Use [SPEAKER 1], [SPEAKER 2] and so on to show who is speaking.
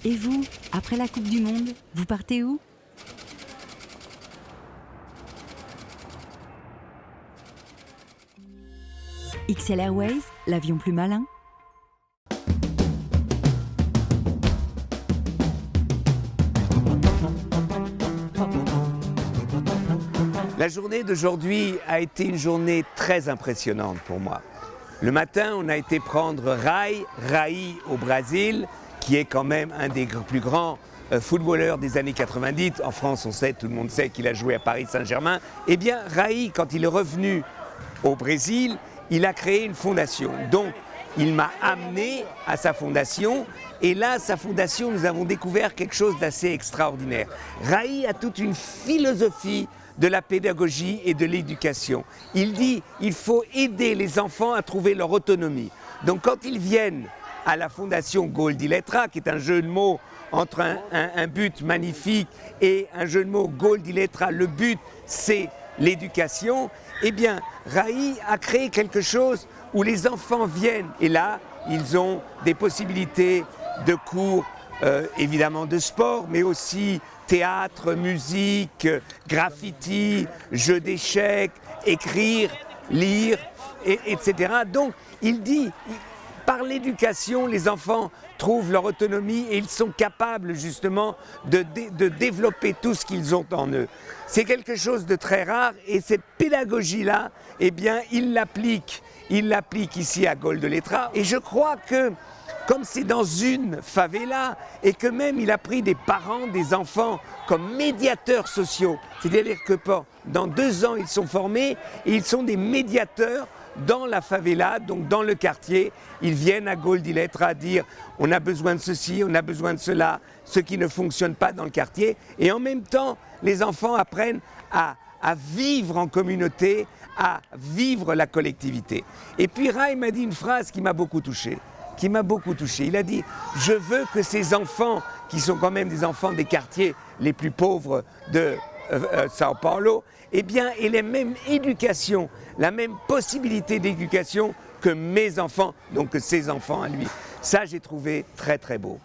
[SPEAKER 1] Et vous, après la Coupe du Monde, vous partez où? XL Airways, l'avion plus malin.
[SPEAKER 2] La journée d'aujourd'hui a été une journée très impressionnante pour moi. Le matin, on a été prendre Rai au Brésil, qui est quand même un des plus grands footballeurs des années 90. En France, on sait, tout le monde sait qu'il a joué à Paris Saint-Germain. Eh bien, Rai, quand il est revenu au Brésil, il a créé une fondation. Donc, il m'a amené à sa fondation. Et là, sa fondation, nous avons découvert quelque chose d'assez extraordinaire. Rai a toute une philosophie de la pédagogie et de l'éducation. Il dit qu'il faut aider les enfants à trouver leur autonomie. Donc quand ils viennent à la fondation Gol di Lettra, qui est un jeu de mots entre un but magnifique et un jeu de mots Gol di Lettra, le but c'est l'éducation, eh bien Rai a créé quelque chose où les enfants viennent et là ils ont des possibilités de cours, évidemment de sport, mais aussi théâtre, musique, graffiti, jeux d'échecs, écrire, lire, etc. Donc, il dit, par l'éducation, les enfants trouvent leur autonomie et ils sont capables justement de développer tout ce qu'ils ont en eux. C'est quelque chose de très rare et cette pédagogie-là, eh bien, il l'applique ici à Gol di Lettra. Et je crois que comme c'est dans une favela et que même il a pris des parents, des enfants comme médiateurs sociaux, c'est-à-dire que dans 2 ans ils sont formés et ils sont des médiateurs dans la favela, donc dans le quartier. Ils viennent à Gol di Lettra dire on a besoin de ceci, on a besoin de cela, ce qui ne fonctionne pas dans le quartier. Et en même temps, les enfants apprennent à vivre en communauté, à vivre la collectivité. Et puis Rai m'a dit une phrase qui m'a beaucoup touché. Il a dit « Je veux que ces enfants, qui sont quand même des enfants des quartiers les plus pauvres de Sao Paulo, eh bien, aient la même éducation, la même possibilité d'éducation que mes enfants, donc que ses enfants à lui. » Ça, j'ai trouvé très très beau.